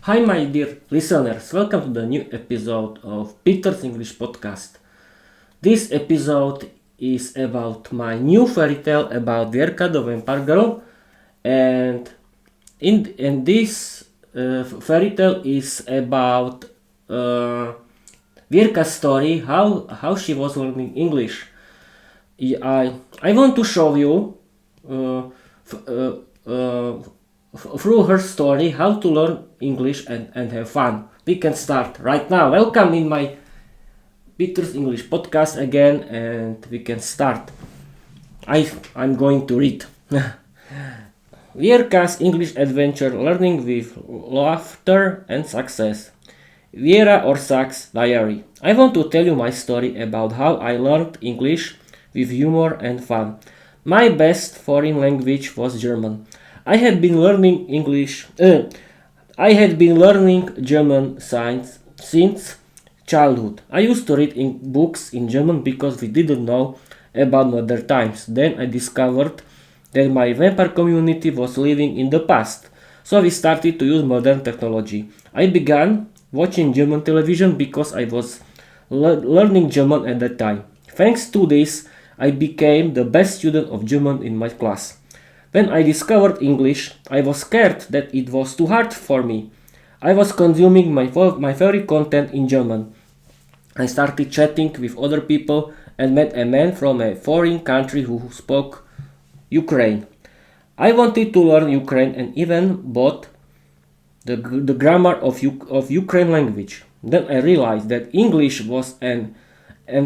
Hi, my dear listeners, welcome to the new episode of Peter's English Podcast. This episode is about my new fairy tale about Vierka, the vampire girl, and in this fairy tale is about Vierka's story, how she was learning English. I want to show you uh, f- uh, uh, through her story how to learn English and have fun. We can start right now. Welcome in my Peter's English podcast again, and we can start. I'm going to read. Vierka's English adventure learning with laughter and success. Viera or Sax Diary. I want to tell you my story about how I learned English with humor and fun. My best foreign language was German. I had been learning English. I had been learning German since childhood. I used to read books in German because we didn't know about modern times. Then I discovered that my vampire community was living in the past. So we started to use modern technology. I began watching German television because I was learning German at that time. Thanks to this, I became the best student of German in my class. When I discovered English, I was scared that it was too hard for me. I was consuming my favorite content in German. I started chatting with other people and met a man from a foreign country who spoke Ukraine. I wanted to learn Ukraine and even bought the grammar of Ukraine language. Then I realized that English was and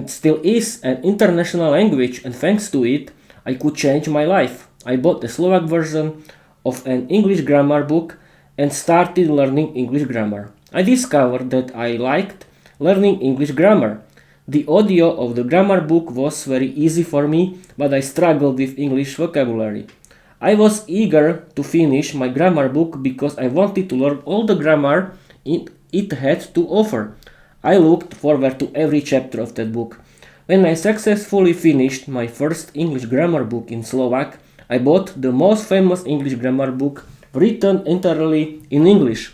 still is an international language, and thanks to it, I could change my life. I bought the Slovak version of an English grammar book and started learning English grammar. I discovered that I liked learning English grammar. The audio of the grammar book was very easy for me, but I struggled with English vocabulary. I was eager to finish my grammar book because I wanted to learn all the grammar it had to offer. I looked forward to every chapter of that book. When I successfully finished my first English grammar book in Slovak, I bought the most famous English grammar book written entirely in English.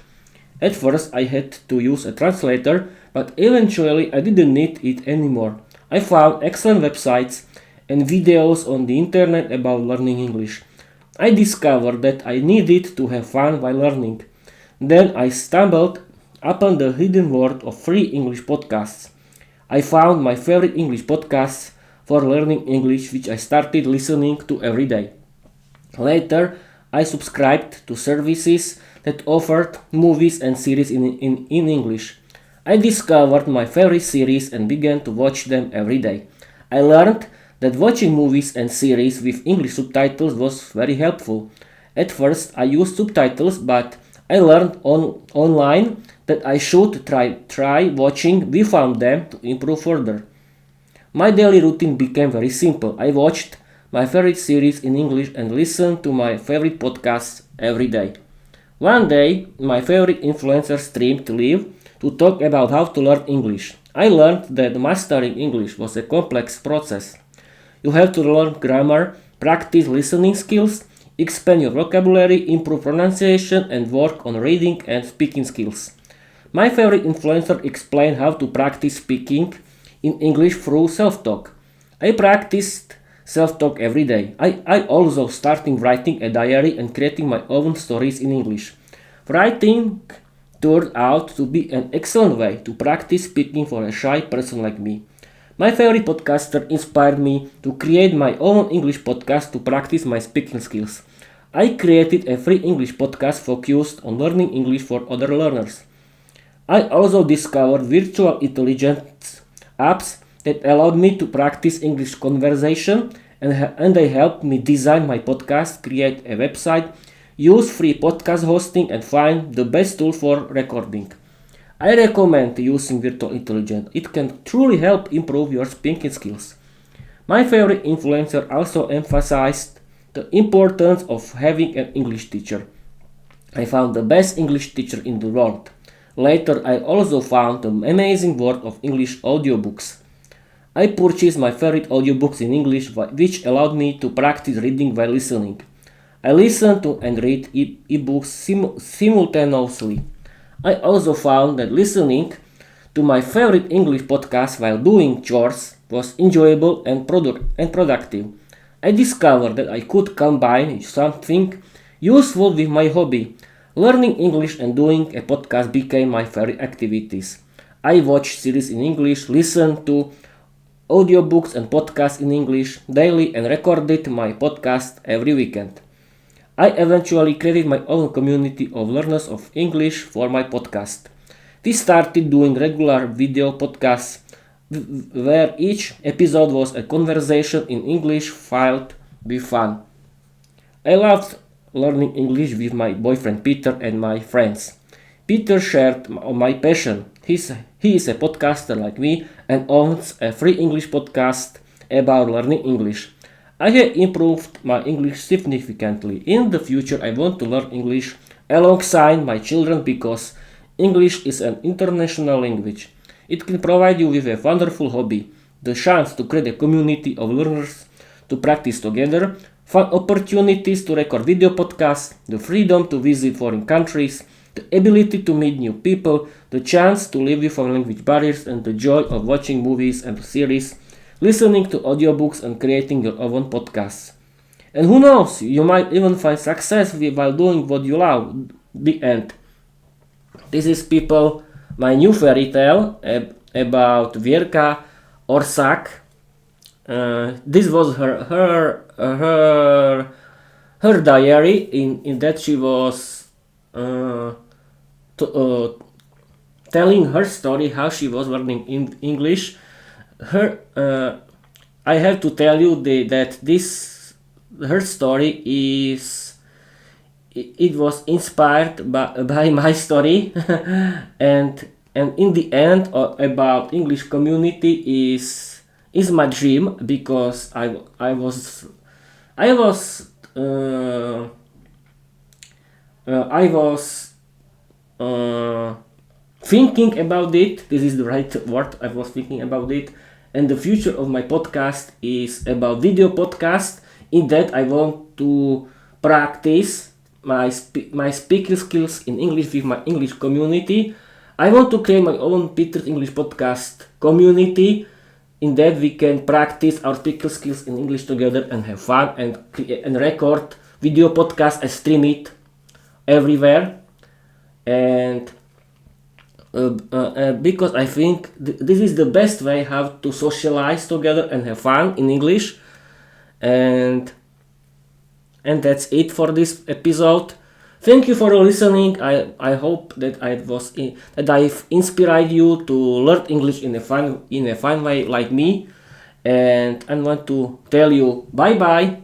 At first I had to use a translator, but eventually I didn't need it anymore. I found excellent websites and videos on the internet about learning English. I discovered that I needed to have fun while learning. Then I stumbled upon the hidden world of free English podcasts. I found my favorite English podcasts for learning English, which I started listening to every day. Later, I subscribed to services that offered movies and series in English. I discovered my favorite series and began to watch them every day. I learned that watching movies and series with English subtitles was very helpful. At first, I used subtitles, but I learned online that I should try watching without them to improve further. My daily routine became very simple. I watched my favorite series in English and listened to my favorite podcasts every day. One day, my favorite influencer streamed live to talk about how to learn English. I learned that mastering English was a complex process. You have to learn grammar, practice listening skills, expand your vocabulary, improve pronunciation, and work on reading and speaking skills. My favorite influencer explained how to practice speaking in English through self-talk. I practiced self-talk every day. I also started writing a diary and creating my own stories in English. Writing turned out to be an excellent way to practice speaking for a shy person like me. My favorite podcaster inspired me to create my own English podcast to practice my speaking skills. I created a free English podcast focused on learning English for other learners. I also discovered virtual intelligence apps that allowed me to practice English conversation, and they helped me design my podcast, create a website, use free podcast hosting, and find the best tool for recording. I recommend using virtual intelligence. It can truly help improve your speaking skills. My favorite influencer also emphasized the importance of having an English teacher. I found the best English teacher in the world. Later, I also found the amazing world of English audiobooks. I purchased my favorite audiobooks in English, which allowed me to practice reading while listening. I listen to and read ebooks simultaneously. I also found that listening to my favorite English podcast while doing chores was enjoyable and productive. I discovered that I could combine something useful with my hobby. Learning English and doing a podcast became my favorite activities. I watch series in English, listen to audiobooks and podcasts in English daily, and recorded my podcast every weekend. I eventually created my own community of learners of English for my podcast. We started doing regular video podcasts where each episode was a conversation in English filled with fun. I loved learning English with my boyfriend Peter and my friends. Peter shared my passion. He is a podcaster like me and owns a free English podcast about learning English. I have improved my English significantly. In the future, I want to learn English alongside my children because English is an international language. It can provide you with a wonderful hobby, the chance to create a community of learners to practice together, fun opportunities to record video podcasts, the freedom to visit foreign countries, the ability to meet new people, the chance to live with language barriers, and the joy of watching movies and series, listening to audiobooks, and creating your own podcasts. And who knows, you might even find success while doing what you love. The end. This is, people, my new fairy tale about Vierka or Sak. This was her diary. In that she was telling her story, how she was learning in English. I have to tell you that her story is, it was inspired by my story, and in the end, about English community is my dream, because I was thinking about it. This is the right word. I was thinking about it, and the future of my podcast is about video podcast. In that, I want to practice my speaking skills in English with my English community. I want to create my own Peter's English podcast community. In that, we can practice our speaking skills in English together and have fun, and record video podcast and stream it everywhere. And because I think this is the best way how to socialize together and have fun in English. And that's it for this episode. Thank you for listening. I hope that I've inspired you to learn English in a fun way like me. And I want to tell you bye bye.